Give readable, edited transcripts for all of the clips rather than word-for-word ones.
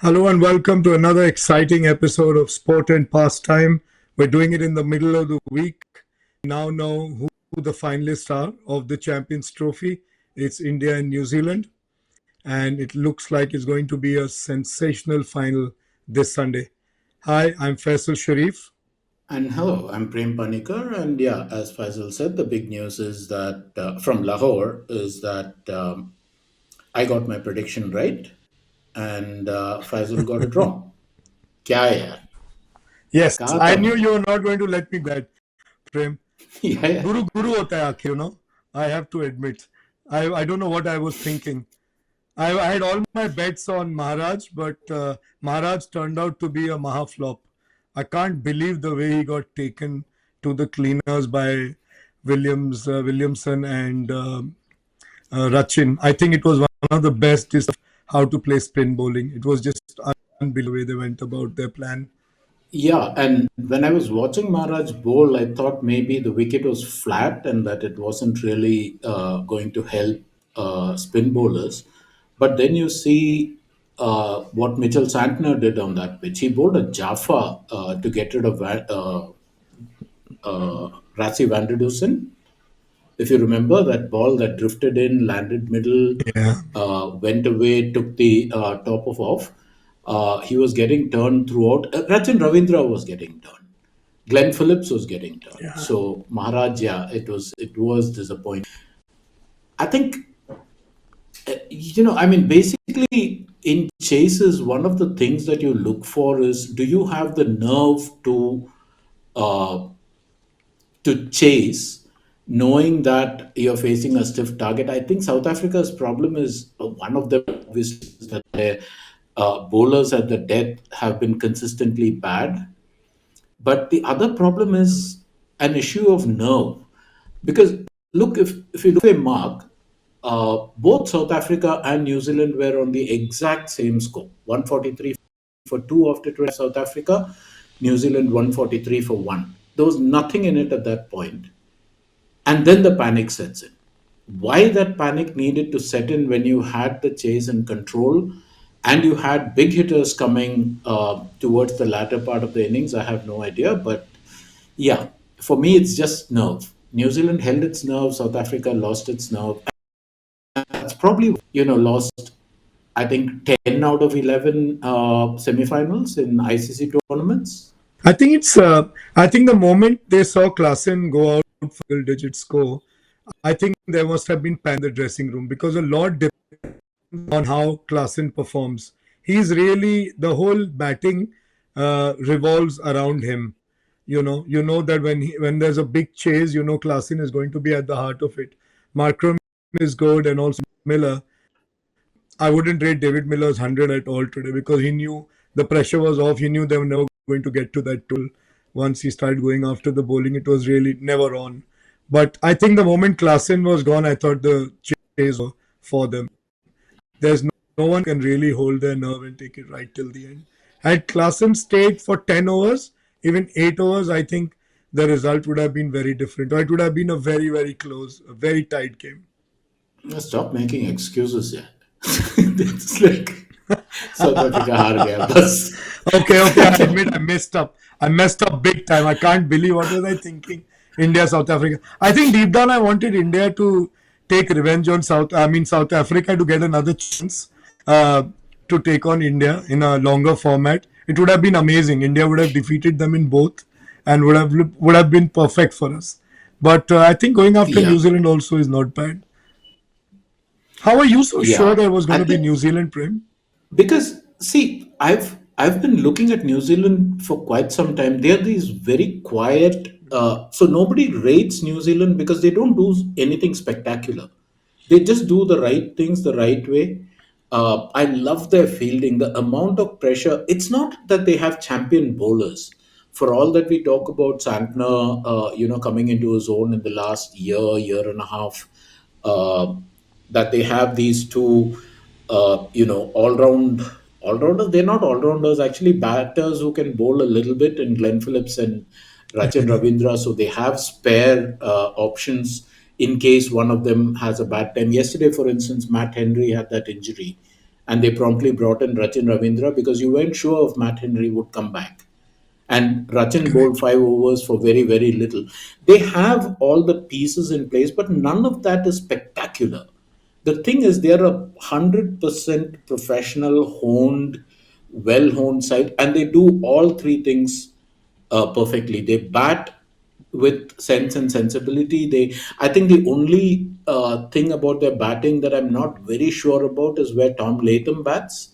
Hello and welcome to another exciting episode of Sport and Pastime. We're doing it in the middle of the week. Now know who the finalists are of the Champions Trophy. It's India and New Zealand, and it looks like it's going to be a sensational final this Sunday. Hi, I'm Faisal Sharif. And hello, I'm Prem Panicker. And yeah, as Faisal said, the big news is that from Lahore is that I got my prediction right and Faisal got it wrong. Kya hai yaar? Yes, Kaha I tha knew main? you were not going to let me go that, Prem. Yeah, yeah. Guru hota hai aakhir. I have to admit. I don't know what I was thinking. I had all my bets on Maharaj, but Maharaj turned out to be a maha flop. I can't believe the way he got taken to the cleaners by Williamson, and Rachin. I think it was one of the best is how to play spin bowling. It was just unbelievable the way they went about their plan. Yeah, and when I was watching Maharaj bowl, I thought maybe the wicket was flat and that it wasn't really going to help spin bowlers. But then you see what Mitchell Santner did on that pitch. He bowled a Jaffa to get rid of Rassi van der Dusen. If you remember that ball that drifted in, landed middle, Yeah, went away, took the top of off. He was getting turned throughout. Rachin Ravindra was getting turned. Glenn Phillips was getting turned. yeah. So Maharaj, yeah, it was disappointing. I think I mean, basically in chases, one of the things that you look for is do you have the nerve uh, to chase, knowing that you're facing a stiff target. I think South Africa's problem is one of them obviously is that their bowlers at the death have been consistently bad. But the other problem is an issue of nerve. Because look, if you look at a mark, both South Africa and New Zealand were on the exact same score 143 for two after 20 South Africa, New Zealand 143 for one. There was nothing in it at that point. And then the panic sets in. Why that panic needed to set in when you had the chase and control and you had big hitters coming towards the latter part of the innings, I have no idea. But yeah, for me, it's just nerve. New Zealand held its nerve, South Africa lost its nerve. That's probably, lost, I think, 10 out of 11 semifinals in ICC tournaments. I think the moment they saw Klassen go out for single digit score, I think there must have been panic in the dressing room because a lot on how Klassen performs. He's really the whole batting revolves around him. You know that when there's a big chase, Klassen is going to be at the heart of it. Markram is good, and also Miller. I wouldn't rate David Miller's 100 at all today because he knew the pressure was off. He knew they were never going to get to that tool. Once he started going after the bowling, it was really never on. But I think the moment Klassen was gone, I thought the chase was for them. There's no one can really hold their nerve and take it right till the end. Had Klassen stayed for 10 overs, even 8 overs, I think the result would have been very different. Or it would have been a very, very close, a very tight game. Stop making excuses, yeah. It's like South Africa हार गया बस. Okay, I admit I messed up. I messed up big time. I can't believe what was I thinking. India, South Africa. I think deep down I wanted India to take revenge on South Africa to get another chance uh, to take on India in a longer format. It would have been amazing. India would have defeated them in both and would have been perfect for us. But I think going after Yeah, New Zealand also is not bad. How are you so sure yeah. there was going I to be think New Zealand, Prem? because see, I've been looking at New Zealand for quite some time. They're these very quiet. So nobody rates New Zealand because they don't do anything spectacular. They just do the right things the right way. I love their fielding. The amount of pressure. It's not that they have champion bowlers. For all that we talk about Santner, coming into his own in the last year and a half, uh, that they have these two, all rounders. They're not all rounders, actually batters who can bowl a little bit, in Glenn Phillips and Rachin Ravindra. So they have spare options in case one of them has a bad time. Yesterday, for instance, Matt Henry had that injury, and they promptly brought in Rachin Ravindra because you weren't sure if Matt Henry would come back. And Rachin bowled 5 overs for very, very little. They have all the pieces in place, but none of that is spectacular. The thing is, they're 100% professional, honed, well honed side, and they do all three things perfectly. They bat with sense and sensibility. I think the only thing about their batting that I'm not very sure about is where Tom Latham bats,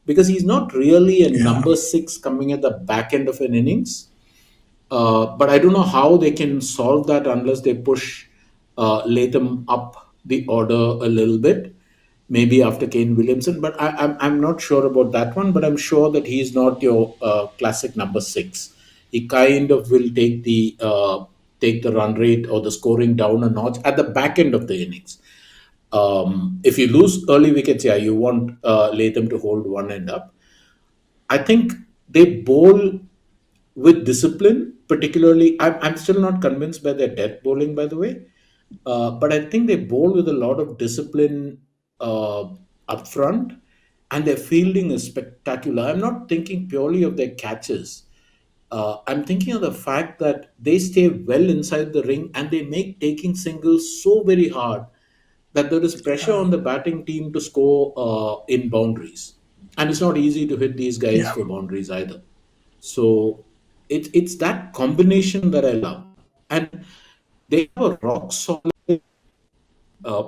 because he's not really a Yeah. number six coming at the back end of an innings. But I don't know how they can solve that unless they push Latham up the order a little bit, maybe after Kane Williamson. But I'm not sure about that one. But I'm sure that he's not your classic number six. He kind of will take the run rate or the scoring down a notch at the back end of the innings. If you lose early wickets, yeah, you want Latham to hold one end up. I think they bowl with discipline, particularly. I'm still not convinced by their death bowling, by the way, but I think they bowl with a lot of discipline up front, and their fielding is spectacular. I'm not thinking purely of their catches. I'm thinking of the fact that they stay well inside the ring and they make taking singles so very hard that there is pressure on the batting team to score in boundaries. And it's not easy to hit these guys Yeah. for boundaries either. So it's that combination that I love, and they have a rock solid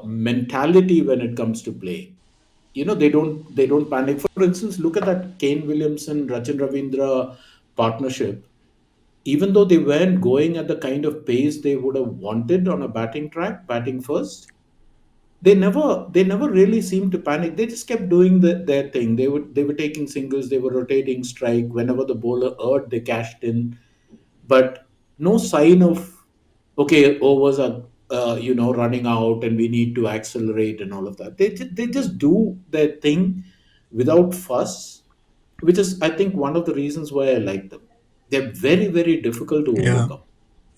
mentality when it comes to play. They don't panic. For instance, look at that Kane Williamson Rachin Ravindra partnership. Even though they weren't going at the kind of pace they would have wanted on a batting track, batting first, they never really seemed to panic. They just kept doing their thing. They were taking singles, they were rotating strike. Whenever the bowler erred, they cashed in, but no sign of, okay, overs are running out and we need to accelerate and all of that. They just do their thing without fuss, which is, I think, one of the reasons why I like them. They're very, very difficult to Yeah. overcome.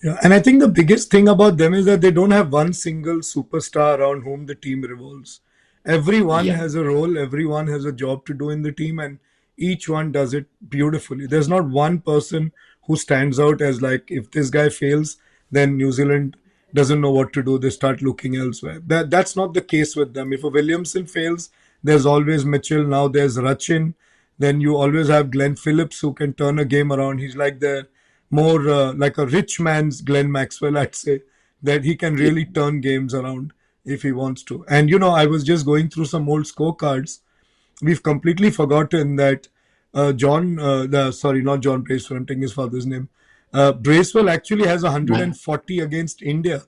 Yeah, and I think the biggest thing about them is that they don't have one single superstar around whom the team revolves. Everyone Yeah. has a role, everyone has a job to do in the team, and each one does it beautifully. There's not one person who stands out as like, if this guy fails, then New Zealand doesn't know what to do. They start looking elsewhere. That's not the case with them. If a Williamson fails, there's always Mitchell. Now there's Rachin. Then you always have Glenn Phillips who can turn a game around. He's like the more like a rich man's Glenn Maxwell, I'd say, that he can Yeah. really turn games around if he wants to. And I was just going through some old scorecards. We've completely forgotten that sorry, not John Bracewell, I'm taking his father's name. Bracewell actually has Man. 140 against India.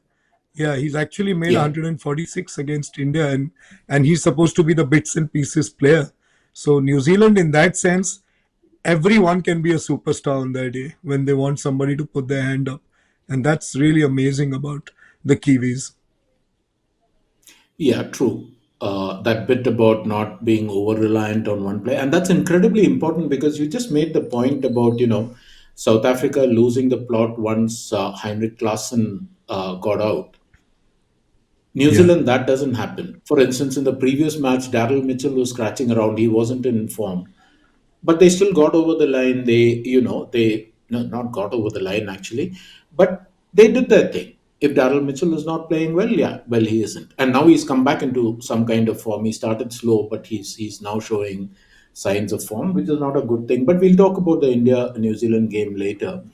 Yeah, he's actually made Yeah. 146 against India, and he's supposed to be the bits and pieces player. So New Zealand, in that sense, everyone can be a superstar on their day when they want somebody to put their hand up, and that's really amazing about the Kiwis. Yeah, true. That bit about not being over reliant on one player, and that's incredibly important because you just made the point about South Africa losing the plot once Heinrich Klaassen got out. New Yeah, Zealand, that doesn't happen. For instance, in the previous match, Daryl Mitchell was scratching around; he wasn't in form, but they still got over the line. They no, not got over the line actually, but they did their thing. If Daryl Mitchell is not playing well, yeah, well, he isn't, and now he's come back into some kind of form. He started slow, but he's now showing signs of form, which is not a good thing. But we'll talk about the India New Zealand game later.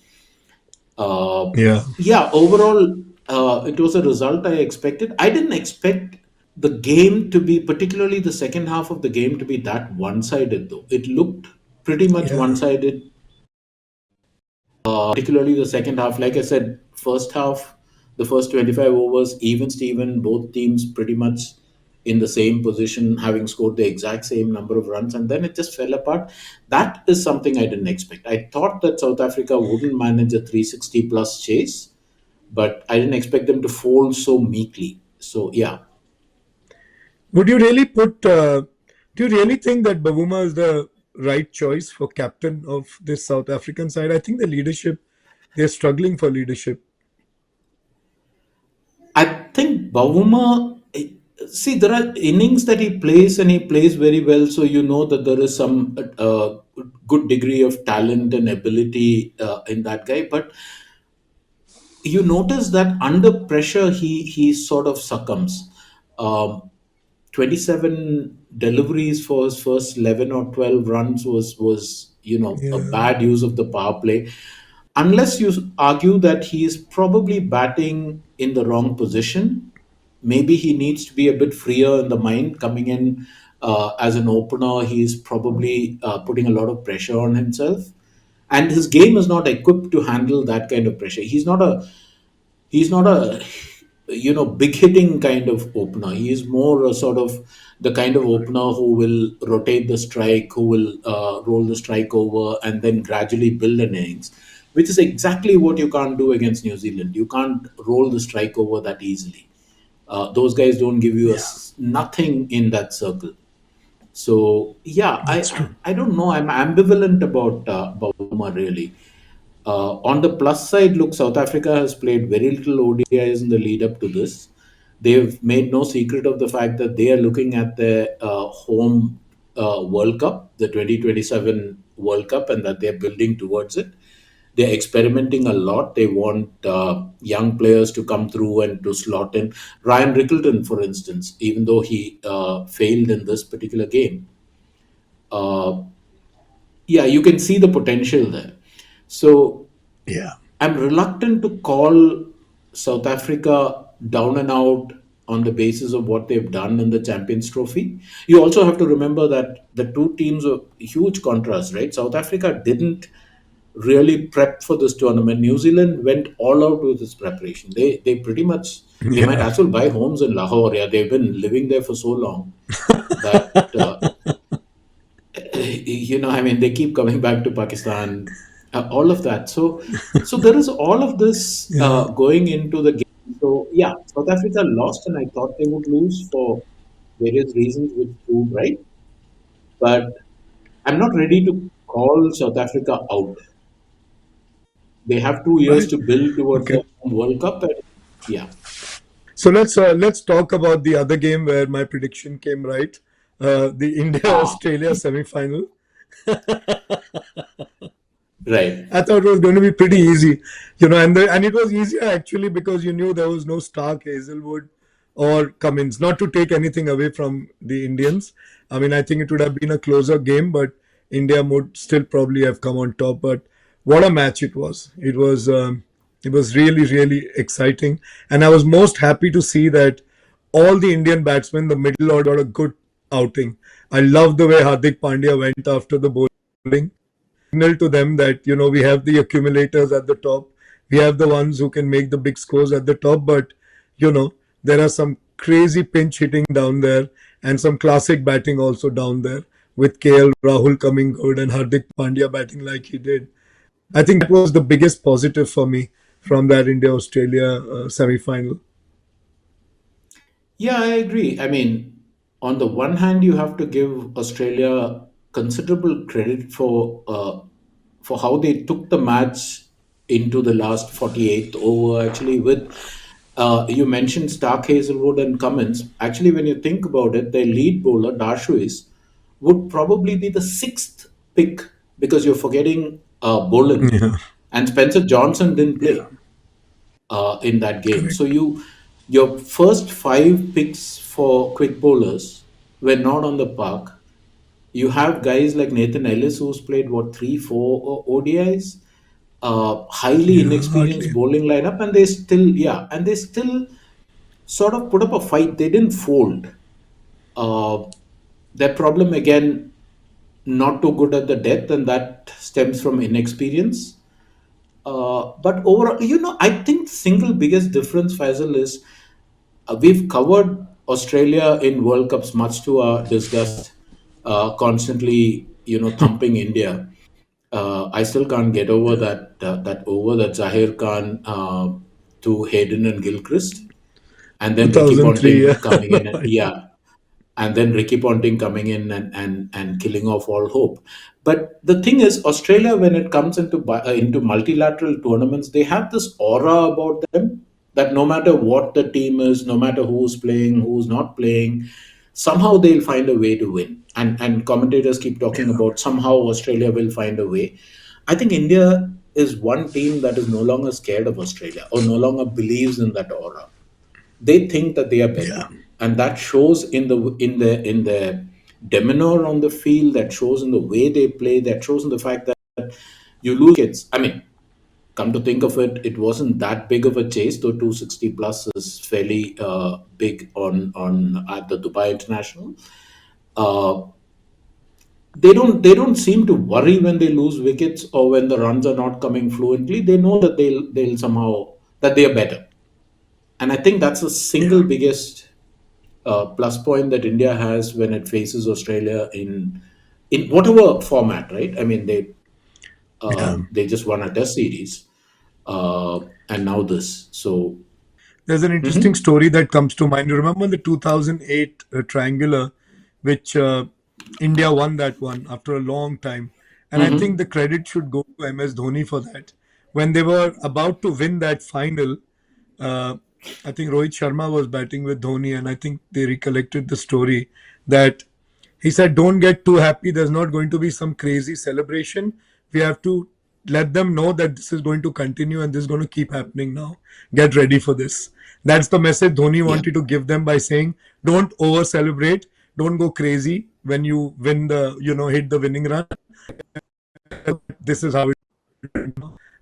uh, yeah, yeah, overall, it was a result I expected. I didn't expect the game to be, particularly the second half of the game, to be that one sided, though. It looked pretty much yeah. one sided, particularly the second half. Like I said, first half, the first 25 overs, even Steven, both teams pretty much in the same position, having scored the exact same number of runs, and then it just fell apart. That is something I didn't expect. I thought that South Africa wouldn't manage a 360 plus chase, but I didn't expect them to fold so meekly. So, yeah. Would you really put? Do you really think that Bavuma is the right choice for captain of this South African side? I think the leadership, they're struggling for leadership. I think Bavuma. See, there are innings that he plays and he plays very well. So you know that there is some good degree of talent and ability in that guy. But you notice that under pressure, he sort of succumbs. Um, 27 deliveries for his first 11 or 12 runs was a Yeah. bad use of the power play, unless you argue that he is probably batting in the wrong position. Maybe he needs to be a bit freer in the mind coming in as an opener. He's probably putting a lot of pressure on himself, and his game is not equipped to handle that kind of pressure. He's not a big hitting kind of opener. He is more a sort of the kind of opener who will rotate the strike, who will roll the strike over and then gradually build an innings, which is exactly what you can't do against New Zealand. You can't roll the strike over that easily. Those guys don't give you Yeah. nothing in that circle. So yeah, I, That's I true. I don't know. I'm ambivalent about Boma really. On the plus side, look, South Africa has played very little ODIs in the lead up to this. They've made no secret of the fact that they are looking at their home World Cup, the 2027 World Cup, and that they're building towards it. They're experimenting a lot. They want young players to come through and to slot in. Ryan Rickleton, for instance, even though he failed in this particular game, uh, yeah, you can see the potential there. So Yeah. I'm reluctant to call South Africa down and out on the basis of what they've done in the Champions Trophy. You also have to remember that the two teams are huge contrast, right? South Africa didn't really prep for this tournament. New Zealand went all out with its preparation. They pretty much they might Yeah. as well buy homes in Lahore. Yeah, they've been living there for so long that I mean, they keep coming back to Pakistan, all of that. So there is all of this Yeah. going into the game. So yeah, South Africa lost, and I thought they would lose for various reasons, which proved right. But I'm not ready to call South Africa out. They have 2 years Right. to build towards Okay. the World Cup, and yeah, So let's talk about the other game where my prediction came right. The India ah, Australia semi-final. right, I thought it was going to be pretty easy, and it was easier actually because you knew there was no Stark, Hazelwood, or Cummins. Not to take anything away from the Indians. I mean, I think it would have been a closer game, but India would still probably have come on top. But what a match it was! It was really really exciting, and I was most happy to see that all the Indian batsmen, the middle order, got a good outing. I love the way Hardik Pandya went after the bowling, signal to them that we have the accumulators at the top, we have the ones who can make the big scores at the top, but you know there are some crazy pinch hitting down there and some classic batting also down there, with KL Rahul coming good and Hardik Pandya batting like he did. I think that was the biggest positive for me from that India Australia semi final. yeah, I agree. I mean, on the one hand, you have to give Australia considerable credit for how they took the match into the last 48th over. Actually, with you mentioned Stark, Hazelwood, and Cummins. Actually, when you think about it, their lead bowler Darshuis would probably be the sixth pick because you're forgetting Boland Yeah. and Spencer Johnson didn't Yeah. play in that game. So Correct. your first five picks for quick bowlers were not on the park. You have guys like Nathan Ellis who's played what 3, 4 ODIs, highly Yeah, inexperienced hardly. bowling lineup, and they still sort of put up a fight. They didn't fold. Uh, their problem again, not too good at the depth, and that stems from inexperience. But overall, I think single biggest difference, Faisal, is we've covered Australia in World Cups much to our disgust, constantly, thumping India. I still can't get over Yeah. that over that Zahir Khan to Hayden and Gilchrist, and then Ricky 2003. Yeah. Ponting coming in, and yeah, and then Ricky Ponting coming in and killing off all hope. But the thing is, Australia, when it comes into multilateral tournaments, they have this aura about them that no matter what the team is, no matter who's playing, who's not playing, somehow they'll find a way to win. And commentators keep talking Yeah, about somehow Australia will find a way. I think India is one team that is no longer scared of Australia or no longer believes in that aura. They think that they are better, yeah, and that shows in the demeanor on the field, that shows in the way they play, that shows in the fact that you lose kids. I mean, come to think of it, it wasn't that big of a chase, though 260 plus is fairly big on at the Dubai International. uh, they don't seem to worry when they lose wickets or when the runs are not coming fluently. They know that they'll somehow, that they are better. And I think that's the single yeah, biggest plus point that India has when it faces Australia in whatever format, right? I mean, yeah. they just won a Test series, and now this. So, There's an interesting mhm, story that comes to mind. You remember the 2008 triangular, which India won that one after a long time. And I think mhm, the credit should go to MS Dhoni for that. When they were about to win that final, uh, I think Rohit Sharma was batting with Dhoni, and I think they recollected the story that he said, "Don't get too happy. There's not going to be some crazy celebration. We have to let them know that this is going to continue and this is going to keep happening now. Get ready for this." That's the message Dhoni yeah, wanted to give them by saying, "Don't over celebrate. Don't go crazy when you win the, hit the winning run. This is how it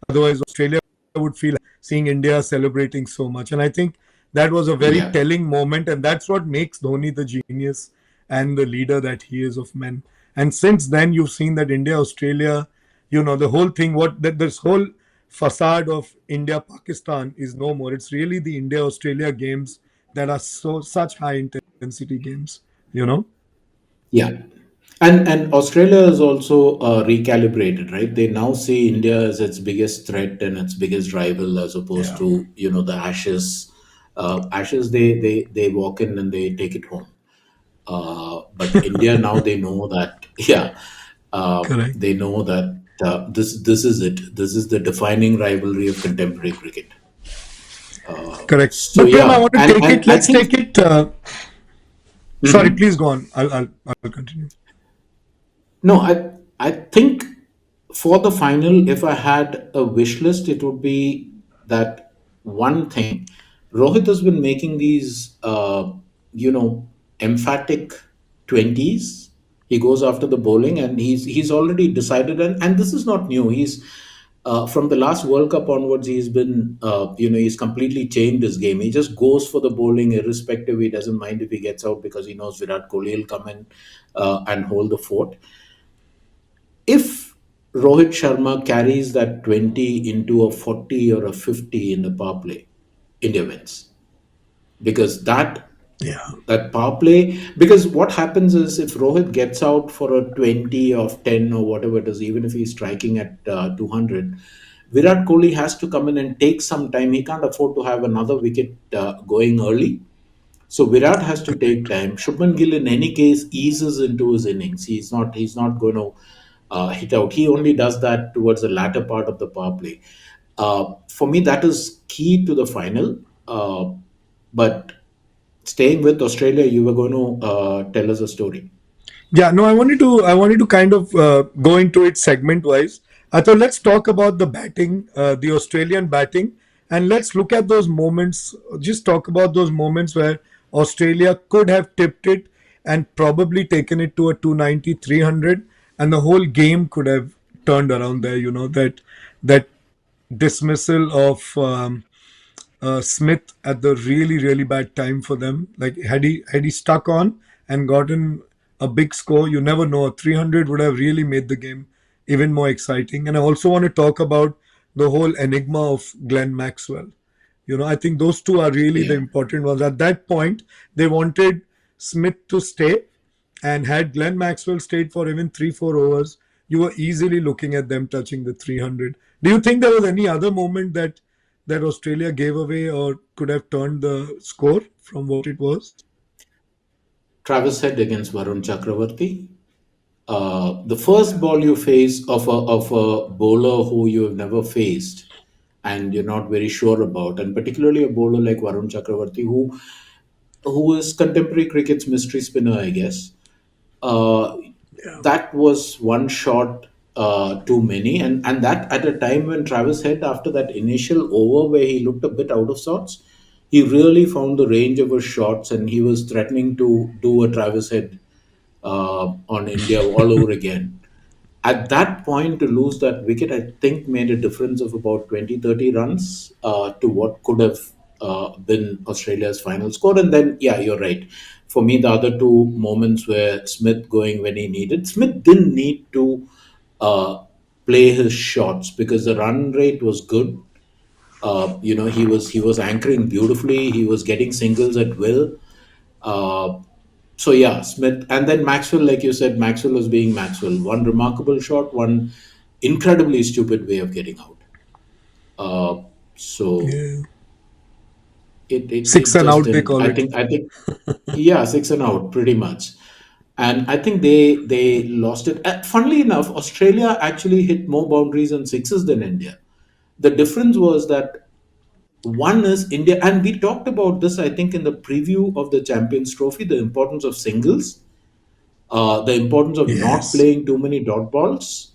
Otherwise, Australia would feel seeing India celebrating so much." And I think that was a very yeah, telling moment. And that's what makes Dhoni the genius and the leader that he is of men. And since then, you've seen that India, Australia, the whole thing, what that this whole facade of India, Pakistan is no more. It's really the India, Australia games that are such high intensity games, you know? yeah. And Australia is also recalibrated, right? They now see India as its biggest threat and its biggest rival, as opposed Yeah. to the Ashes. Ashes, they walk in and they take it home. But India now, they know that yeah, Correct. they know that this is it. This is the defining rivalry of contemporary cricket. Correct. So But Prem, I yeah, want to and take it. and I Let's think. take it. Sorry, Mhm. please go on. I'll continue. No, I think for the final, if I had a wish list, it would be that one thing. Rohit has been making these, emphatic 20s. He goes after the bowling, and he's already decided, and this is not new. He's from the last World Cup onwards, he's been, he's completely changed his game. He just goes for the bowling, irrespective. He doesn't mind if he gets out because he knows Virat Kohli will come in and hold the fort. If Rohit Sharma carries that 20 into a 40 or a 50 in the power play, India wins. Because Yeah. that power play, because what happens is, if Rohit gets out for a 20 of 10 or whatever it is, even if he's striking at 200, Virat Kohli has to come in and take some time. He can't afford to have another wicket going early. So Virat has to take Correct. time. Shubman Gill, in any case, eases into his innings. He's not going to hit out. He only does that towards the latter part of the power play. For me, that is key to the final. But staying with Australia, you were going to tell us a story. Yeah, no, I wanted to kind of go into it segment wise. I thought let's talk about the batting, the Australian batting, and let's look at those moments. Just talk about those moments where Australia could have tipped it and probably taken it to a 290, 300, and the whole game could have turned around there. That dismissal of Smith at the really really bad time for them. Like had he stuck on and gotten a big score, you never know. A 300 would have really made the game even more exciting. And I also want to talk about the whole enigma of Glenn Maxwell. I think those two are really the Yeah, important ones. At that point, they wanted Smith to stay, and had Glenn Maxwell stayed for even 3 4 overs, you were easily looking at them touching the 300. Do you think there was any other moment that Australia gave away or could have turned the score from what it was? Travis Head against Varun Chakravarti. The first ball you face of a bowler who you have never faced, and you're not very sure about, and particularly a bowler like Varun Chakravarti, who is contemporary cricket's mystery spinner, I guess. Uh, Yeah. that was one shot too many, and that at a time when Travis Head, after that initial over where he looked a bit out of sorts, he really found the range of his shots, and he was threatening to do a Travis Head on India all over again. At that point, to lose that wicket, I think made a difference of about 20, 30 runs to what could have been Australia's final score. And then, yeah, you're right. For me, the other two moments were Smith going when he needed. Smith didn't need to uh, play his shots because the run rate was good. He was anchoring beautifully. He was getting singles at will. Uh, so yeah, Smith and then Maxwell, like you said, Maxwell was being Maxwell. One remarkable shot, one incredibly stupid way of getting out. Uh, so Yeah. it Six and just out, they didn't. call I it. think I think yeah, six and out pretty much. And I think they lost it. Funnily enough, Australia actually hit more boundaries and sixes than India. The difference was that one is India, and we talked about this, I think, in the preview of the Champions Trophy, the importance of singles, the importance of not Yes. playing too many dot balls.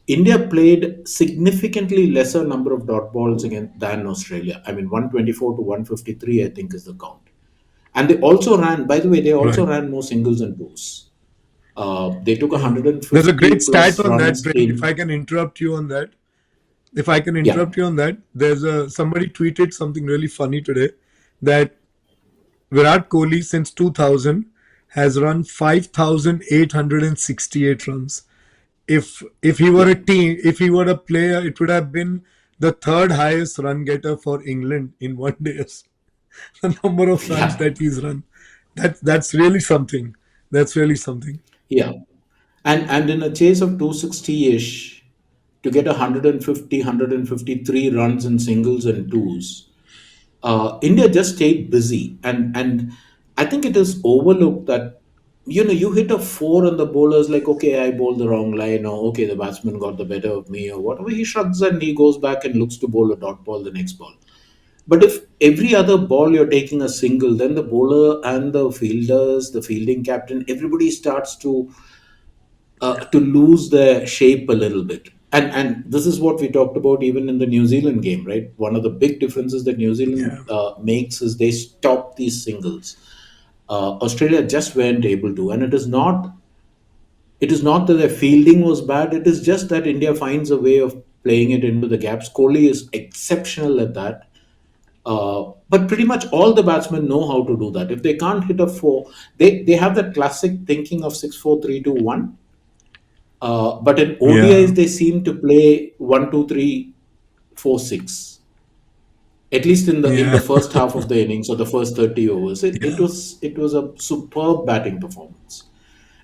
India played significantly lesser number of dot balls again than Australia. I mean, 124 to 153, I think, is the count. And they also ran, by the way, they also Right. ran more singles and twos. They took Yeah. There's a 150 great stat plus on that, runs Prem. If in, I can interrupt you on that. If I can yeah, interrupt you on that, there's a somebody tweeted something really funny today that Virat Kohli since 2000 has run 5,868 runs. If he were yeah, a team, if he were a player, it would have been the third highest run getter for England in one day. The number of runs yeah, that he's run. That's really something. That's really something. yeah. And in a chase of 260-ish, to get 150, 153 runs in singles and twos, India just stayed busy, and I think it is overlooked that you hit a four and the bowler's like, okay, I bowled the wrong line, or okay, the batsman got the better of me, or whatever. He shrugs and he goes back and looks to bowl a dot ball the next ball. But if every other ball you're taking a single, then the bowler and the fielders, the fielding captain, everybody starts to lose their shape a little bit. And this is what we talked about even in the New Zealand game, right? One of the big differences that New Zealand Yeah. makes is they stop these singles. Australia just weren't able to, and it is not that their fielding was bad. It is just that India finds a way of playing it into the gaps. Kohli is exceptional at that. But pretty much all the batsmen know how to do that. If they can't hit a four, they have that classic thinking of 6-4-3-2-1. But in Yeah. ODIs, they seem to play 1-2-3-4-6. At least in the Yeah. first half of the innings or the first 30 overs, it, it Yeah. was it was a superb batting performance.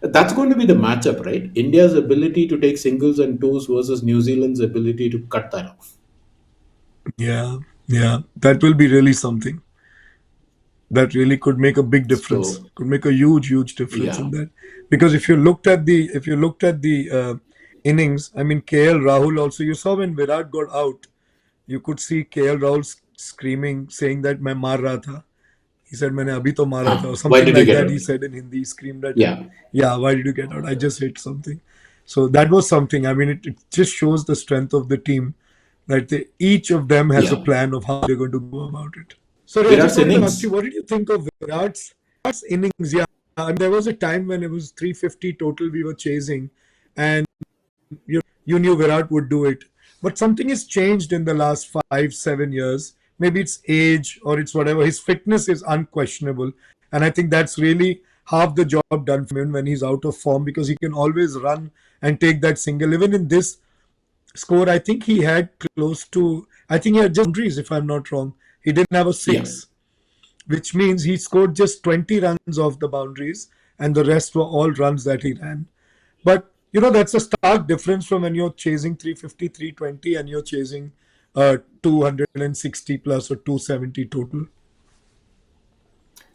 That's going to be the matchup, right? India's ability to take singles and twos versus New Zealand's ability to cut that off. Yeah. Yeah. That will be really something. That really could make a big difference, So could make a huge difference yeah, in that. Because if you looked at the innings, I mean, KL Rahul also, you saw when Virat got out, you could see KL Rahul screaming, saying that मैं मार रहा था. He said मैंने अभी तो मारा था, or why something did you like get that. out? He said in Hindi, he screamed at him, Yeah, yeah, why did you get out? I just hit something. So that was something. I mean, it just shows the strength of the team, that each of them has a yeah. plan of how they're going to go about it. Sorry, I just Virat's wanted to ask you, innings. what did you think of Virat's innings? Yeah, and there was a time when it was 350 total we were chasing, and you knew Virat would do it. But something has changed in the last 5, 7 years. Maybe it's age or it's whatever. His fitness is unquestionable, and I think that's really half the job done for him when he's out of form, because he can always run and take that single. Even in this score, I think he had close to. I think he had just boundaries, if I'm not wrong. He didn't have a Yeah. six, which means he scored just 20 runs off the boundaries, and the rest were all runs that he ran. But that's a stark difference from when you're chasing 350, 320, and you're chasing 260 plus or 270 total.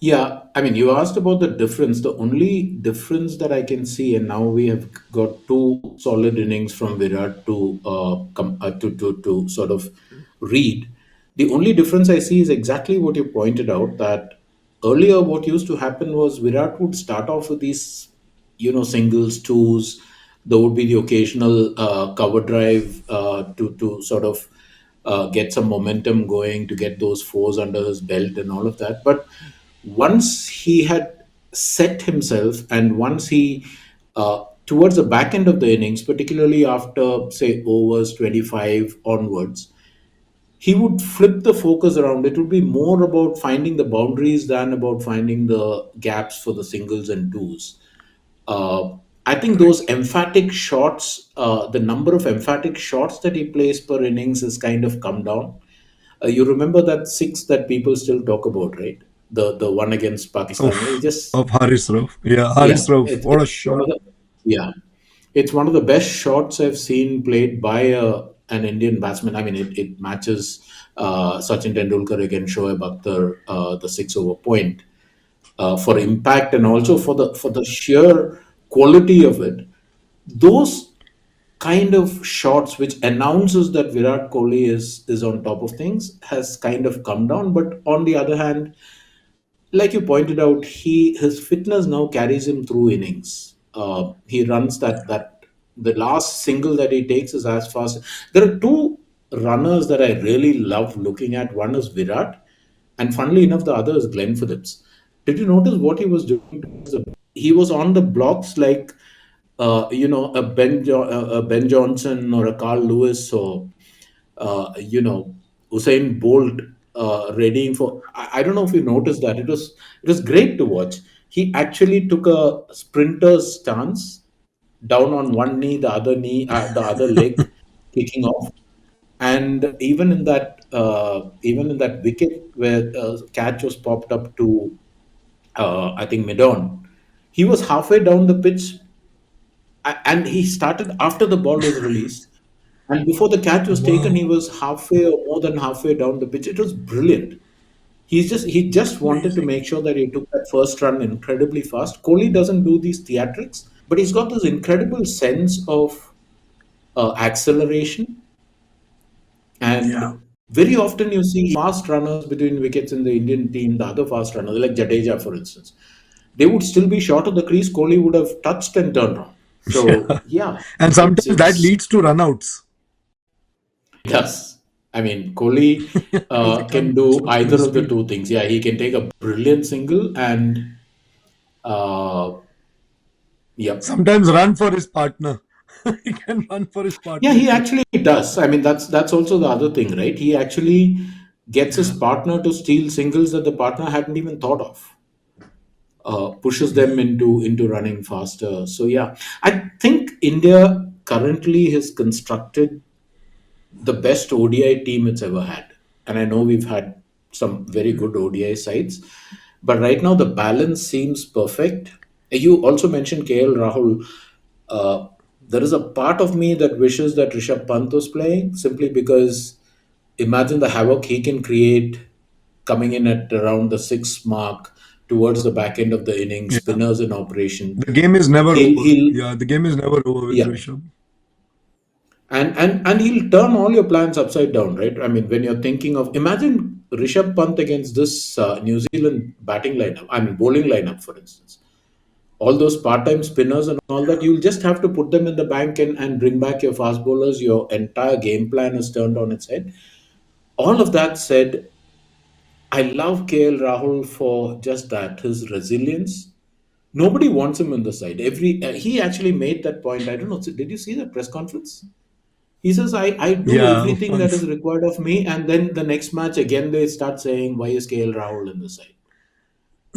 Yeah, I mean, you asked about the difference. The only difference that I can see, and now we have got two solid innings from Virat to sort of read. The only difference I see is exactly what you pointed out, that earlier what used to happen was Virat would start off with these, singles, twos. There would be the occasional cover drive to sort of get some momentum going, to get those fours under his belt and all of that. But once he had set himself, and once he, towards the back end of the innings, particularly after, say, overs 25 onwards, he would flip the focus around. It would be more about finding the boundaries than about finding the gaps for the singles and twos. Uh, I think those emphatic shots, the number of emphatic shots that he plays per innings has kind of come down. You remember that six that people still talk about, right? The one against Pakistan. It just, Of Haris Rauf. Yeah, yeah, Haris Rauf. What a it's one shot. of the, yeah, it's one of the best shots I've seen played by an Indian batsman. I mean, it matches Sachin Tendulkar against Shoaib Akhtar, the 6 over point, for impact, and also for the sheer quality of it. Those kind of shots which announces that Virat Kohli is on top of things has kind of come down. But on the other hand, like you pointed out, his fitness now carries him through innings. He runs that the last single that he takes is as fast. There are two runners that I really love looking at. One is Virat, and funnily enough, the other is Glenn Phillips. Did you notice what he was doing? He was on the blocks like, a Ben Johnson or a Carl Lewis, or Usain Bolt, readying for. I don't know if you noticed that. It was great to watch. He actually took a sprinter's stance, down on one knee, the other leg kicking off, and even in that wicket where catch was popped up to, I think, mid-on, he was halfway down the pitch, and he started after the ball was released. And before the catch was taken, he Wow. was halfway or more than halfway down the pitch. It was brilliant. He just wanted to Amazing. make sure that he took that first run incredibly fast. Kohli doesn't do these theatrics, but he's got this incredible sense of acceleration. Yeah. And very often you see fast runners between wickets in the Indian team, the other fast runners, like Jadeja, for instance. They would still be short of the crease. Kohli would have touched and turned around. So Yeah. yeah, And it's sometimes that it's leads to runouts Yes. I mean, Kohli because he can can't catch do up to the either of the speed. two things. Yeah, he can take a brilliant single and, uh, yep. Sometimes run for his partner. He can run for his Yeah, partner he too. actually does. I mean, that's also the other thing, right? He actually gets his Yeah. partner to steal singles that the partner hadn't even thought of. Pushes them Yeah. into running faster. So yeah, I think India currently has constructed the best ODI team it's ever had. And I know we've had some very Yeah. good ODI sides, but right now the balance seems perfect. You also mentioned KL Rahul. Uh, there is a part of me that wishes that Rishabh Pant was playing, simply because imagine the havoc he can create coming in at around the six mark towards the back end of the inning, Yeah. spinners in operation. The game is never over. He'll Yeah. The game is never over with yeah, Rishabh. and he'll turn all your plans upside down, right? I mean, when you're thinking of, imagine Rishabh Pant against this New Zealand batting lineup, I mean bowling lineup, for instance, all those part-time spinners and all that, you'll just have to put them in the bank and bring back your fast bowlers. Your entire game plan is turned on its head. All of that said, I love KL Rahul for just that, his resilience. Nobody wants him in the side. He actually made that point. I don't know, did you see that press conference? He says, I do Yeah. everything that is Once. required of me. And then the next match, again, they start saying, why is KL Rahul in the side?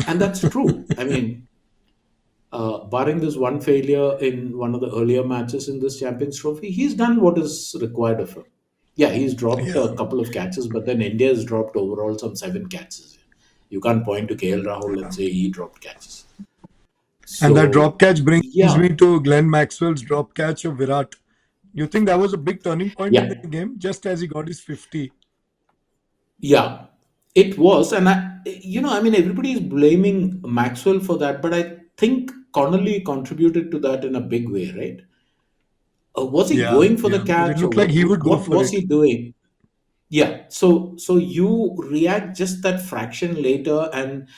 And that's true. I mean, barring this one failure in one of the earlier matches in this Champions Trophy, he's done what is required of him. Yeah, he's dropped Yeah. a couple of catches, but then India has dropped overall some seven catches. You can't point to KL Rahul and say he dropped catches. And that drop So, catch brings yeah, me to Glenn Maxwell's drop catch of Virat. You think that was a big turning point in the yeah. game just as he got his 50? Yeah, it was. And I mean, everybody is blaming Maxwell for that, but I think Connolly contributed to that in a big way, right? Was he Yeah. going for the Yeah. Because it catch, or looked like what, he would go what for was it. he doing? Yeah. So you react just that fraction later, and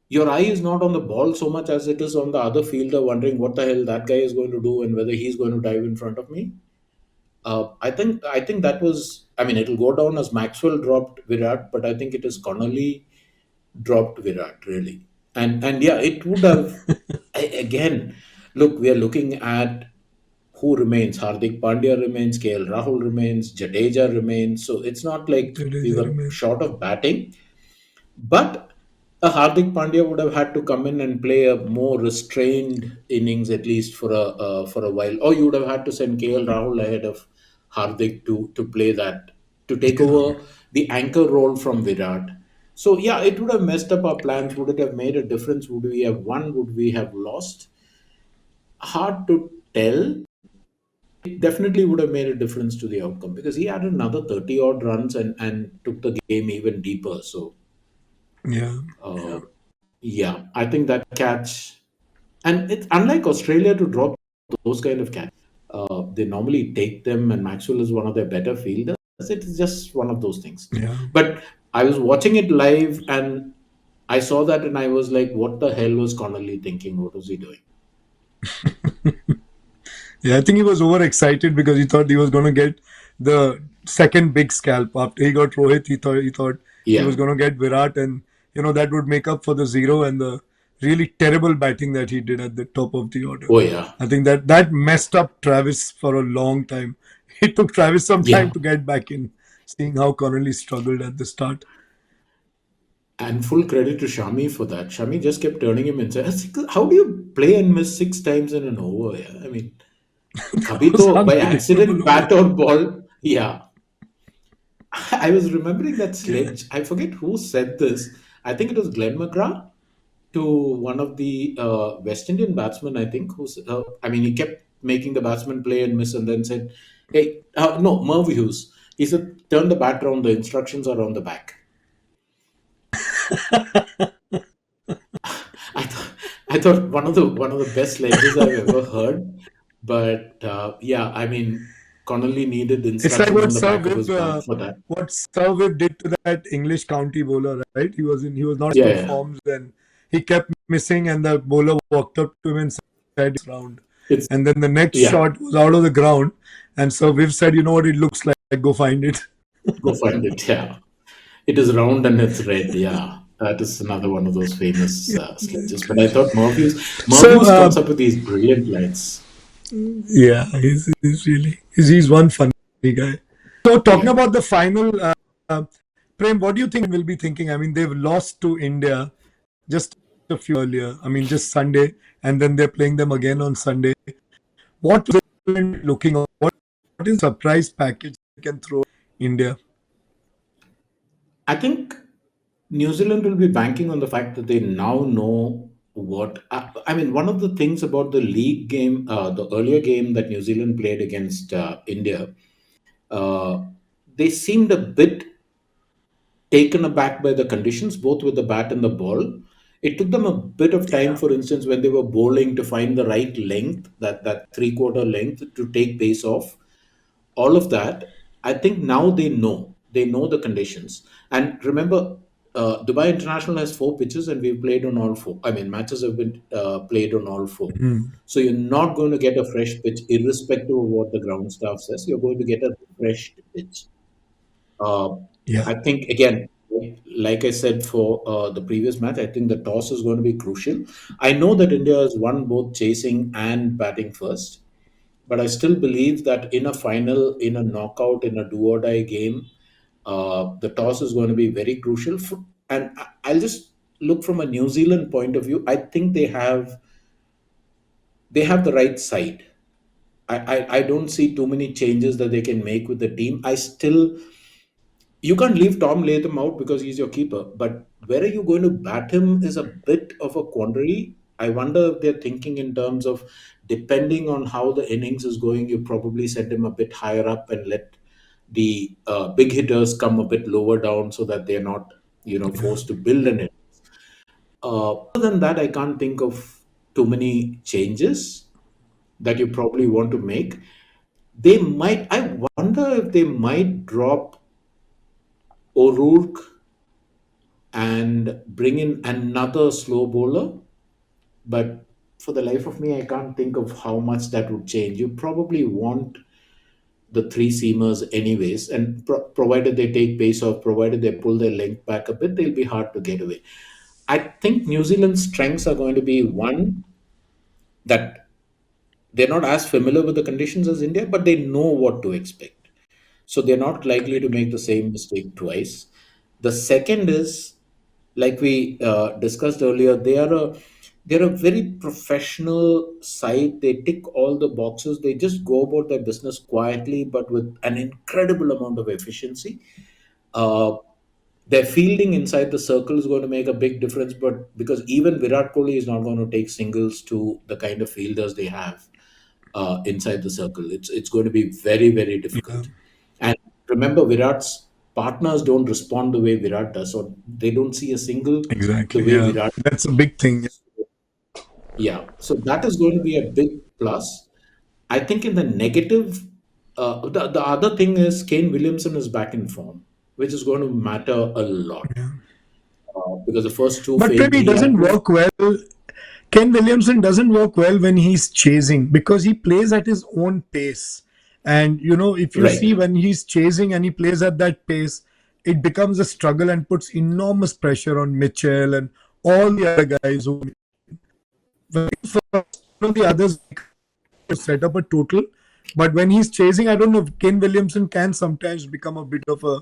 your eye is not on the ball so much as it is on the other fielder, wondering what the hell that guy is going to do and whether he's going to dive in front of me. I think that was. I mean, it'll go down as Maxwell dropped Virat, but I think it is Connolly dropped Virat really, and yeah, it would have. Again, look, we are looking at who remains. Hardik Pandya remains, KL Rahul remains, Jadeja remains. So it's not like we Jadeja were remains. short of batting, but a Hardik Pandya would have had to come in and play a more restrained innings at least for a while, or you would have had to send KL Rahul ahead of Hardik to play that, to take Yeah. over the anchor role from Virat. So yeah, it would have messed up our plans. Would it have made a difference? Would we have won? Would we have lost? Hard to tell. It definitely would have made a difference to the outcome because he had another 30 odd runs and took the game even deeper. So Yeah. uh, yeah, I think that catch, and it's unlike Australia to drop those kind of catch. They normally take them, and Maxwell is one of their better fielders. It's just one of those things. Yeah. But I was watching it live, and I saw that, and I was like, "What the hell was Connolly thinking? What was he doing?" Yeah, I think he was overexcited because he thought he was going to get the second big scalp after he got Rohit. He thought he Yeah. was going to get Virat, and that would make up for the zero and the really terrible batting that he did at the top of the order. Oh yeah. I think that messed up Travis for a long time. It took Travis some time Yeah. to get back in, seeing how Connolly struggled at the start. And full credit to Shami for that. Shami just kept turning him inside. I was like, how do you play and miss six times in an over? Yeah? I mean, It was Kabito by accident, unbelievable over. bat or ball. Yeah. I was remembering that sledge. I forget who said this. I think it was Glenn McGrath to one of the West Indian batsmen, I think, I mean, he kept making the batsman play and miss and then said, hey, no, Merv Hughes. He said, turn the bat around, the instructions are on the back. I thought one of the best sledges I've ever heard. But yeah, I mean, Connolly needed It's like instructions what on the Sir back of Viv, his bat for that. did to that English county bowler, right? He was not Yeah, top yeah. forms, and he kept missing, and the bowler walked up to him and said, "Round." It's And then the next yeah. shot was out of the ground, and Sir Viv said, "You know what it looks like? Go find it." Go find it. Yeah, it is round and it's red. Yeah, that is another one of those famous sledges. But I thought So, Morpheus comes up with these brilliant lines. yeah, he's one funny guy. So, talking Yeah, about the final, Prem, what do you think will be thinking? I mean, they've lost to India just a few earlier. I mean, just Sunday, and then they're playing them again on Sunday. What is looking on? What is surprise package they can throw India? I think New Zealand will be banking on the fact that they now know what. I mean, one of the things about the league game, the earlier game that New Zealand played against India, uh, they seemed a bit taken aback by the conditions, both with the bat and the ball. It took them a bit of time, Yeah, for instance, when they were bowling to find the right length, that three-quarter length to take base off. All of that, I think now they know the conditions. And remember, Dubai International has four pitches, and we've played on all four. I mean, matches have been played on all four. mm, So you're not going to get a fresh pitch, irrespective of what the ground staff says. You're going to get a refreshed pitch. Uh, yeah, I think again, like I said for the previous match, I think the toss is going to be crucial. I know that India has won both chasing and batting first, but I still believe that in a final, in a knockout, in a do or die game, the toss is going to be very crucial. And I'll just look from a New Zealand point of view. I think they have the right side. I don't see too many changes that they can make with the team. You can't leave Tom Latham out because he's your keeper, but where are you going to bat him is a bit of a quandary. I wonder if they're thinking in terms of depending on how the innings is going, you probably send him a bit higher up and let the big hitters come a bit lower down so that they're not, forced to build an it. Other than that, I can't think of too many changes that you probably want to make. I wonder if they might drop O'Rourke and bring in another slow bowler. But for the life of me, I can't think of how much that would change. You probably want the three seamers anyways, and provided they take pace off, provided they pull their length back a bit, they'll be hard to get away. I think New Zealand's strengths are going to be one, that they're not as familiar with the conditions as India, but they know what to expect. So they're not likely to make the same mistake twice. The second is, like we discussed earlier, they're a very professional side. They tick all the boxes. They just go about their business quietly, but with an incredible amount of efficiency. Uh, their fielding inside the circle is going to make a big difference, but because even Virat Kohli is not going to take singles to the kind of fielders they have inside the circle. It's going to be very, very Yeah, difficult. And remember, Virat's partners don't respond the way Virat does, or they don't see a single the exactly. way Yeah, Virat. that's a big thing. Yeah, so that is going to be a big plus. I think in the negative, the other thing is Kane Williamson is back in form, which is going to matter a lot Yeah. because the first two But Prem, failed. he He had doesn't two. work well. Ken Williamson doesn't work well when he's chasing because he plays at his own pace. And if you Right. see when he's chasing and he plays at that pace, it becomes a struggle and puts enormous pressure on Mitchell and all the other guys who the others to set up a total. But when he's chasing, I don't know, Ken Williamson can sometimes become a bit of a,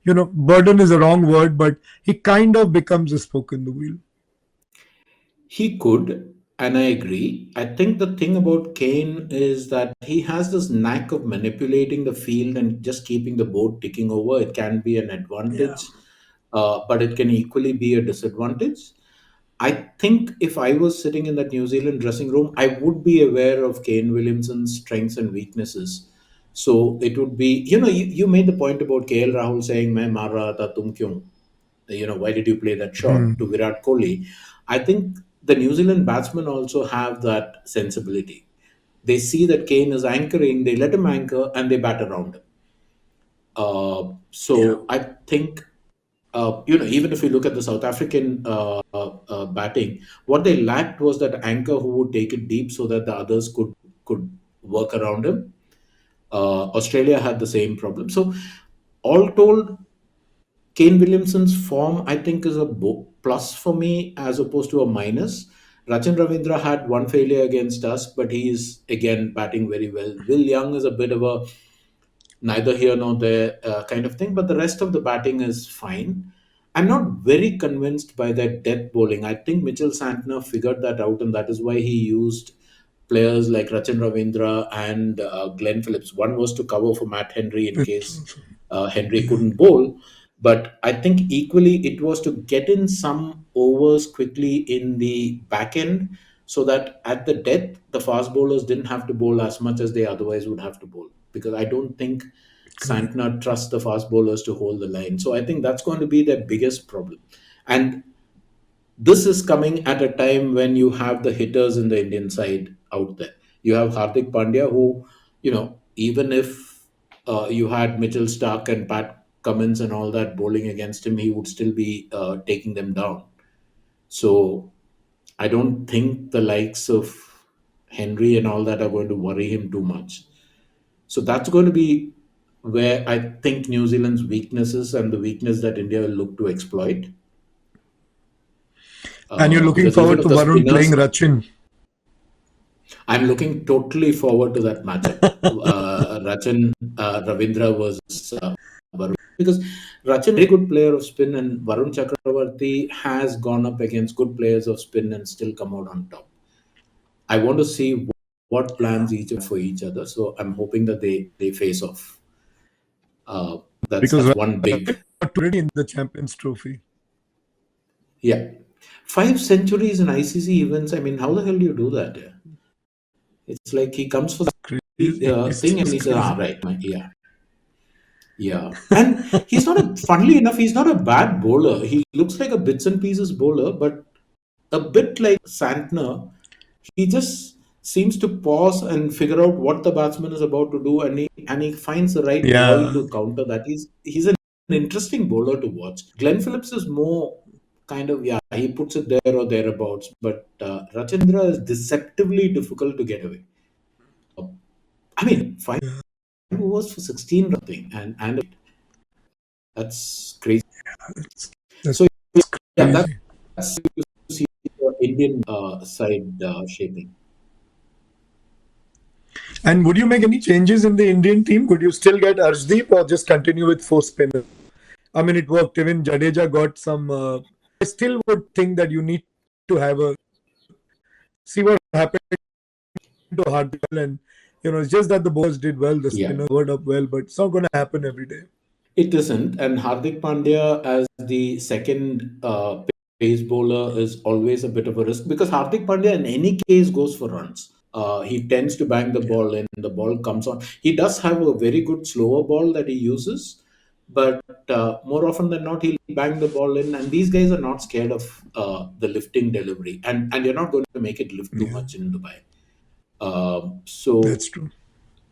burden is a wrong word, but he kind of becomes a spoke in the wheel. He could, and I agree. I think the thing about Kane is that he has this knack of manipulating the field and just keeping the boat ticking over. It can be an Yeah. advantage, but it can equally be a disadvantage. I think if I was sitting in that New Zealand dressing room, I would be aware of Kane Williamson's strengths and weaknesses. So it would be, you made the point about KL Rahul saying, "Main maar raha tha, tum kyun?" Why did you play that Hmm. shot to Virat Kohli? I think the New Zealand batsmen also have that sensibility. They see that Kane is anchoring, they let him anchor, and they bat around him. Yeah. So I think even if you look at the South African batting, what they lacked was that anchor who would take it deep so that the others could work around him. Australia had the same problem. So all told, Kane Williamson's form, I think, is a plus for me as opposed to a minus. Rachin Ravindra had one failure against us, but he is again batting very well. Will Young is a bit of a neither here nor there kind of thing, but the rest of the batting is fine. I'm not very convinced by that death bowling. I think Mitchell Santner figured that out, and that is why he used players like Rachin Ravindra and Glenn Phillips. One was to cover for Matt Henry in case It's, Henry yeah. couldn't bowl. But I think equally it was to get in some overs quickly in the back end so that at the death, the fast bowlers didn't have to bowl as much as they otherwise would have to bowl. Because I don't think Correct. Santner trusts the fast bowlers to hold the line. So I think that's going to be their biggest problem. And this is coming at a time when you have the hitters in the Indian side out there. You have Hardik Pandya, who, even if you had Mitchell Stark and Pat Cummins and all that bowling against him, he would still be taking them down. So I don't think the likes of Henry and all that are going to worry him too much. So that's going to be where I think New Zealand's weaknesses and the weakness that India will look to exploit. And you're looking Because even forward if to the Varun playing spinners, Rachin. I'm looking totally forward to that matchup. Rachin Ravindra versus Varun. Because Rachin is a very good player of spin, and Varun Chakravarti has gone up against good players of spin and still come out on top. I want to see what plans each have for each other. So I'm hoping that they face off. That's Because one big. already in the Champions Trophy. Yeah. 5 centuries in ICC events. I mean, how the hell do you do that? Yeah? It's like he comes for the Crazy. It's thing and just he says, crazy. right, yeah, yeah. And he's not funnily enough, he's not a bad bowler. He looks like a bits and pieces bowler, but a bit like Santner, he just seems to pause and figure out what the batsman is about to do, and he finds the right ball Yeah. to counter that. He's an interesting bowler to watch. Glenn Phillips is more kind of, yeah, he puts it there or thereabouts, but Rajendra is deceptively difficult to get away. I mean, 5 overs for 16 something, and that's crazy. That's, that's So yeah, crazy. that's you see the Indian side shaping. And would you make any changes in the Indian team? Could you still get Arshdeep or just continue with four spinners? I mean, it worked. Even Jadeja got some. I still would think that you need to have a see what happened to Hardik, and it's just that the bowlers did well, the Yeah. spinners covered up well, but it's not going to happen every day. It isn't, and Hardik Pandya as the second pace bowler is always a bit of a risk because Hardik Pandya in any case goes for runs. He tends to bang the ball in, the ball comes on. He does have a very good slower ball that he uses, but more often than not, he'll bang the ball in. And these guys are not scared of the lifting delivery, and you're not going to make it lift too Yeah, much in Dubai. So that's true.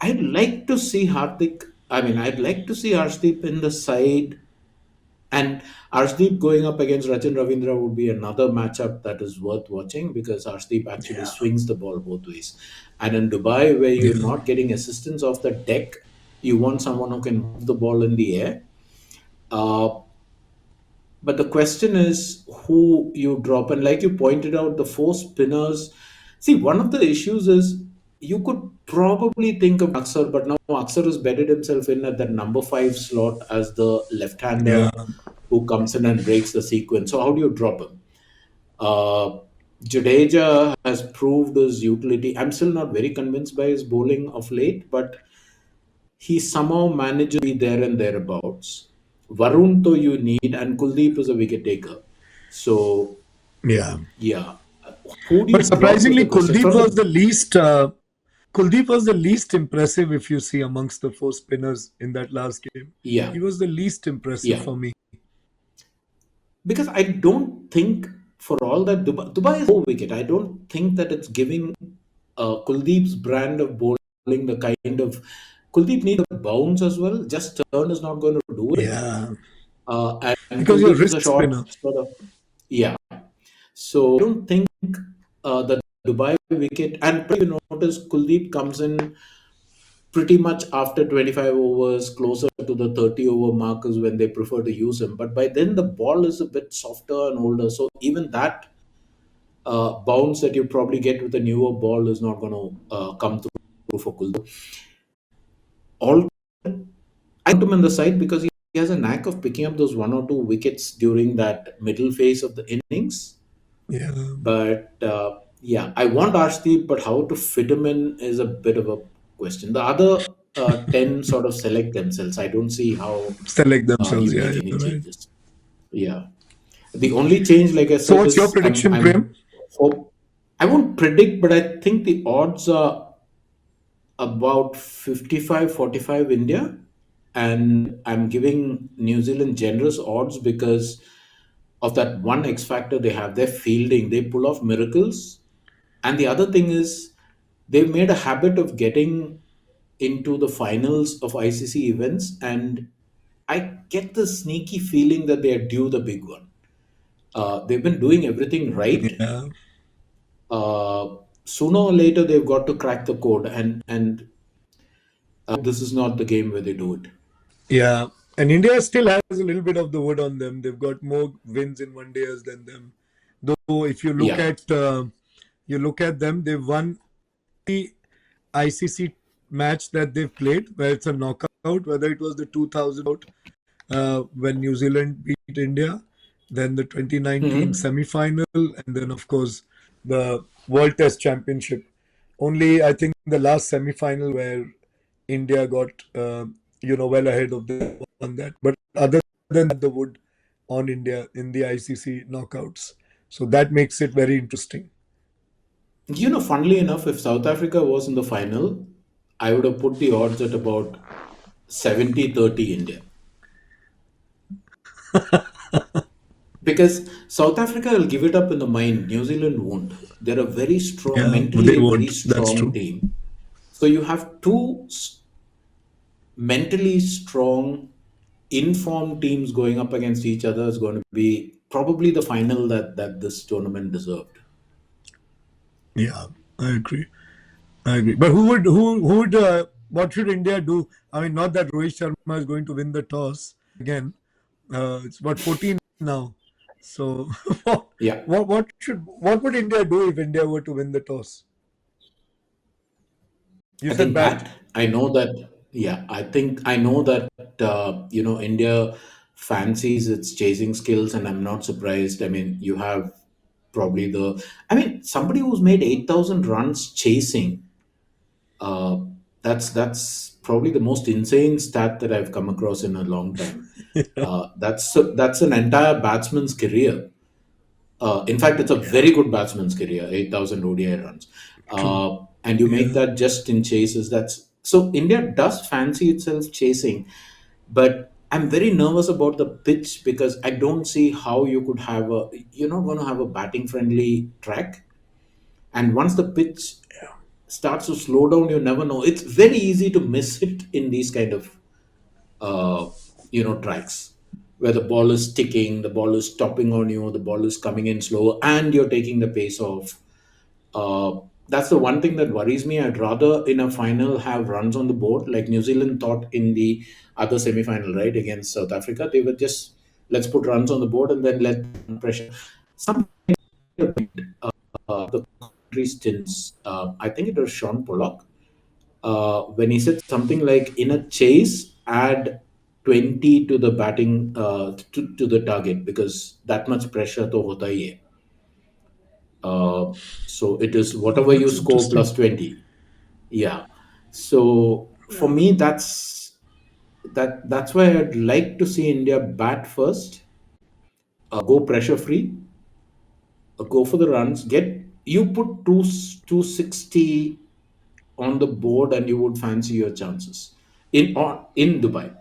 I'd like to see Hardik. I mean, I'd like to see Arshdeep in the side, and Arshdeep going up against Rachin Ravindra would be another matchup that is worth watching because Arshdeep actually Yeah, swings the ball both ways. And in Dubai, where you're yeah, not getting assistance off the deck, you want someone who can move the ball in the air. Uh, but the question is who you drop. And like you pointed out, the four spinners. See, one of the issues is you could probably think of Aksar, but now Aksar has bedded himself in at that number five slot as the left hander yeah, who comes in and breaks the sequence. So, how do you drop him? Uh, Jadeja has proved his utility. I'm still not very convinced by his bowling of late, but he somehow manages to be there and thereabouts. Varun, though, you need, and Kuldeep is a wicket taker. So, yeah. yeah. Who do But you drop is surprisingly, the question. From the, Kuldeep was the least impressive if you see amongst the four spinners in that last game. yeah, He was the least impressive yeah. for me. Because I don't think for all that Dubai is 4 wicket. I don't think that it's giving Kuldeep's brand of bowling the kind of Kuldeep needs a bounce as well. Just turn is not going to do it. Yeah, And because you're a Kuldeep is a wrist short spinner. sort of, yeah. So I don't think the Dubai wicket, and you notice Kuldeep comes in pretty much after 25 overs, closer to the 30 over mark is when they prefer to use him. But by then, the ball is a bit softer and older. So even that bounce that you probably get with a newer ball is not going to come through for Kuldeep. All I put him on the side because he has a knack of picking up those 1 or 2 wickets during that middle phase of the innings. Yeah, But yeah, I want Arshdeep, but how to fit him in is a bit of a question. The other 10 sort of select themselves. I don't see how select themselves. you Yeah, make any you're right. changes. Yeah. The only change, like I So, said, what's your is prediction, Prem? I'm hope I won't predict, but I think the odds are about 55-45 India. And I'm giving New Zealand generous odds because of that one X factor they have, their fielding. They pull off miracles. And the other thing is, they've made a habit of getting into the finals of ICC events, and I get the sneaky feeling that they are due the big one. They've been doing everything right. Yeah, Sooner or later, they've got to crack the code, and this is not the game where they do it. yeah. And India still has a little bit of the wood on them. They've got more wins in one days than them. Though, if Yeah. you look at them, they've won the ICC match that they've played, where it's a knockout, whether it was the 2000 when New Zealand beat India, then the 2019 Mhm. semi-final, and then of course the World Test Championship. Only I think the last semi-final where India got well ahead of them on that. But other than that, the wood on India in the ICC knockouts. So that makes it very interesting. Funnily enough, if South Africa was in the final, I would have put the odds at about 70-30 India. Because South Africa will give it up in the mind, New Zealand won't. They're a very strong, Yeah, mentally they a very won't. That's strong true. team. So you have two mentally strong informed teams going up against each other is going to be probably the final that this tournament deserved. Yeah, I agree. I agree. But who would what should India do? I mean, not that Rohit Sharma is going to win the toss again. It's about 14 now. So what, Yeah, what would India do if India were to win the toss? You I said think bat. bat. I know that. Yeah, I know that. India fancies its chasing skills, and I'm not surprised. I mean, you have probably the. I mean, somebody who's made 8,000 runs chasing. Uh, that's probably the most insane stat that I've come across in a long time. That's an entire batsman's career. In fact, it's a Yeah, very good batsman's career, 8,000 ODI runs. true. And you make Yeah. that just in chases. That's so India does fancy itself chasing, but I'm very nervous about the pitch because I don't see how you could have a. You're not going to have a batting friendly track, and once the pitch starts to slow down, you never know. It's very easy to miss it in these kind of uh, tracks where the ball is ticking, the ball is stopping on you, the ball is coming in slow, and you're taking the pace off. That's the one thing that worries me. I'd rather in a final have runs on the board, like New Zealand thought in the other semi-final, right, against South Africa. They were just let's put runs on the board and then let pressure. Some the country stints. I think it was Sean Pollock when he said something like in a chase add 20 to the batting to the target because that much pressure to hota hi hai. uh, so it is Oh, whatever you that's score interesting. plus 20. Yeah, so for me that's why I'd like to see India bat first, go pressure free, go for the runs, get you put 260 on the board and you would fancy your chances in Dubai.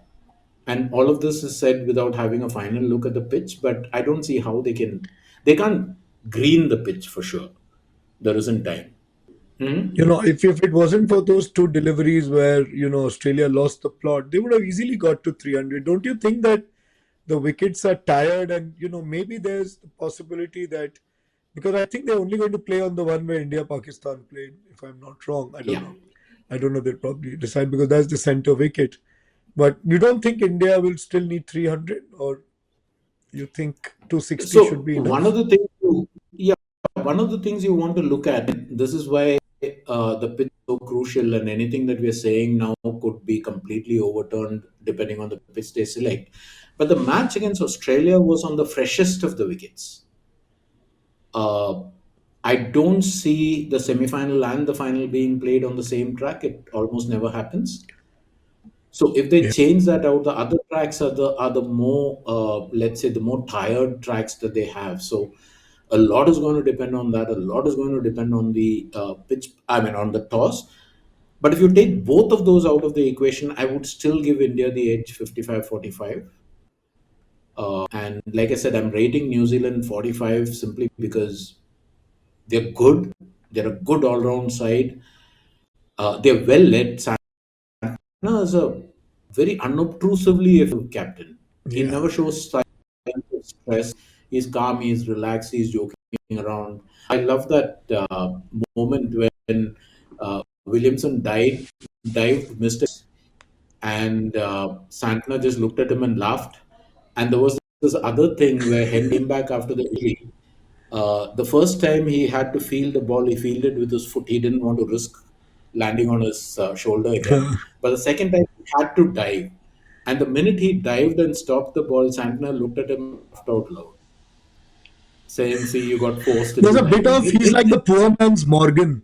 And all of this is said without having a final look at the pitch, but I don't see how they can't green the pitch for sure. There isn't time. Hmm. If it wasn't for those two deliveries where, Australia lost the plot, they would have easily got to 300. Don't you think that the wickets are tired and, maybe there's the possibility that because I think they're only going to play on the one where India Pakistan played, if I'm not wrong. I don't Yeah. know. I don't know. They'll probably decide because that's the center wicket. But you don't think India will still need 300 or you think 260 should So be one of enough? the things, yeah, one of the things you want to look at. This is why the pitch is so crucial, and anything that we are saying now could be completely overturned depending on the pitch they select. But the match against Australia was on the freshest of the wickets. Uh, I don't see the semi-final and the final being played on the same track. It almost never happens. So if they Yeah. change that out, the other tracks are the more let's say the more tired tracks that they have. So a lot is going to depend on that. A lot is going to depend on the pitch. I mean, on the toss. But if you take both of those out of the equation, I would still give India the edge 55-45. And like I said, I'm rating New Zealand 45 simply because they're good. They're a good all-round side. They're well led. Santana is a very unobtrusively effective captain. He Yeah. never shows signs of stress. He's calm. He's relaxed. He's joking around. I love that moment when Williamson dived, missed it, and Santana just looked at him and laughed. And there was this other thing where Hen came back after the injury. The first time he had to field the ball, he fielded with his foot. He didn't want to risk landing on his shoulder again. But the second time, he had to dive. And the minute he dived and stopped the ball, Santner looked at him and laughed out loud, saying, "See, you got forced There's into a bit diving." of he's like the poor man's Morgan.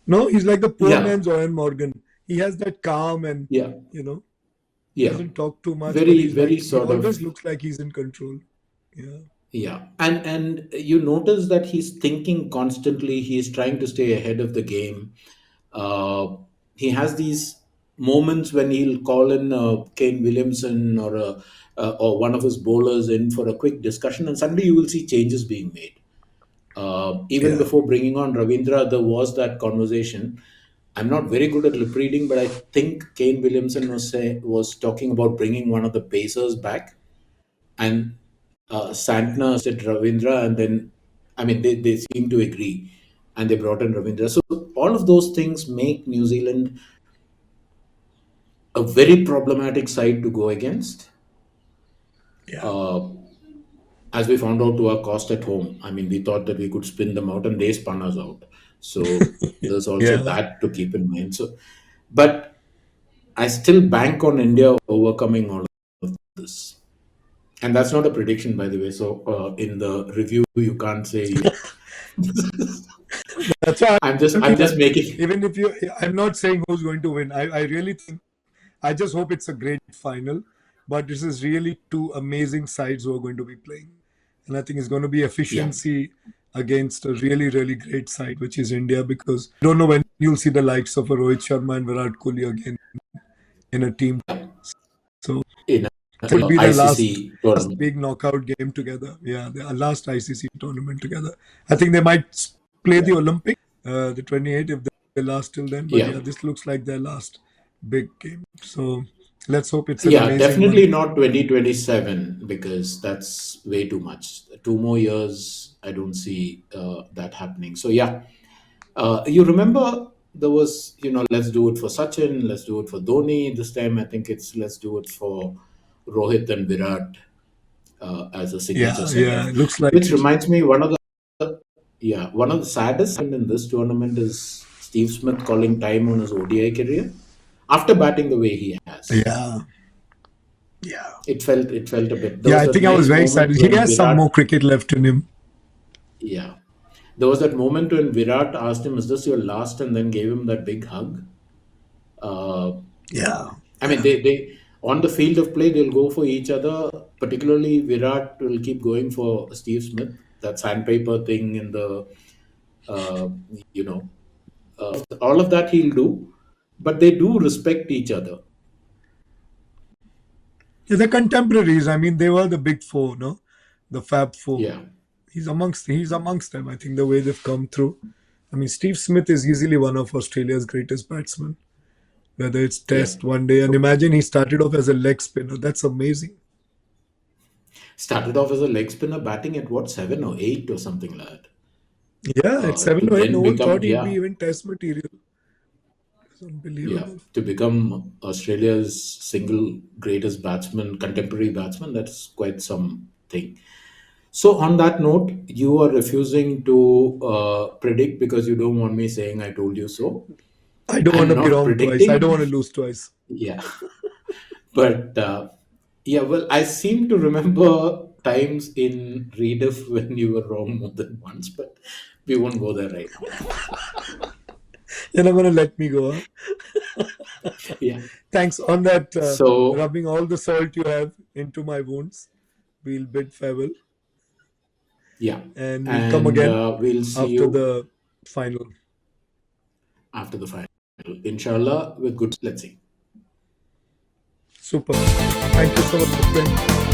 No, he's like the poor Yeah, man's Owen Morgan. He has that calm and yeah, you know he yeah. doesn't talk too much, but Very, he's very like he sort always of. looks like he's in control. Yeah, Yeah, and you notice that he's thinking constantly. He's trying to stay ahead of the game. Uh, he has these moments when he'll call in Kane Williamson or one of his bowlers in for a quick discussion, and suddenly you will see changes being made. Even yeah, before bringing on Ravindra, there was that conversation. I'm not very good at lip reading, but I think Kane Williamson was talking about bringing one of the Pacers back, and Santner said Ravindra, and then I mean they seem to agree, and they brought in Ravindra. So all of those things make New Zealand a very problematic side to go against. Yeah. Uh, as we found out to our cost at home, I mean, we thought that we could spin them out, and they spun us out. So there's also Yeah. that to keep in mind. So, but I still bank on India overcoming all of this. And that's not a prediction, by the way. So in the review, you can't say you. That's why I'm just making. even if you, I'm not saying who's going to win. I really think, I just hope it's a great final. But this is really two amazing sides who are going to be playing. And I think it's going to be Yeah, efficiency against a really, really great side, which is India, because I don't know when you'll see the likes of a Rohit Sharma and Virat Kohli again in a team. So in it would be their last ICC tournament. big knockout game together. Yeah, their last ICC tournament together. I think they might play Yeah, the Olympic, the 28, if they last till then. But yeah, yeah, this looks like their last big game. So let's hope it's an yeah. amazing one. Definitely not 2027 because that's way too much. 2 more years, I don't see that happening. So yeah, you remember there was, let's do it for Sachin, let's do it for Dhoni. This time, I think it's let's do it for Rohit and Virat as a signature Yeah, send yeah, off. it looks like Which it. reminds me, one of the saddest happened in this tournament is Steve Smith calling time on his ODI career after batting the way he has. Yeah, yeah. It felt a bit. There Yeah, was I that think I was nice very sad. moment He when has some Virat, more cricket left in him. yeah, there was that moment when Virat asked him, "Is this your last?" and then gave him that big hug. Uh, Yeah, I mean, they on the field of play they'll go for each other. Particularly, Virat will keep going for Steve Smith. That sandpaper thing in the uh, you know all of that he'll do, but they do respect each other. yeah, the contemporaries. I mean, they were the big four, no, the Fab Four. Yeah, He's amongst them. I think the way they've come through. I mean, Steve Smith is easily one of Australia's greatest batsmen, whether it's yeah. Test, One Day, and imagine he started off as a leg spinner. That's amazing. Started off as a leg spinner, batting at what 7 or 8 or something like that. Yeah, at To 7 or 8, then no one become thought he'd be even Test material. It's yeah, unbelievable. to become Australia's single greatest batsman, contemporary batsman. That's quite something. So on that note, you are refusing to predict because you don't want me saying I told you so. I don't want I'm to be not wrong twice. I don't predicting. want to lose twice. Yeah, but yeah, well, I seem to remember times in Rediff when you were wrong more than once, but we won't go there right now. You're not going to let me go, huh? Yeah. Thanks. On that, So rubbing all the salt you have into my wounds, we'll bid farewell yeah, and we'll come and again we'll see after you the final. after the final. Inshallah, with good. Let's see. Super. Thank you so much, friend.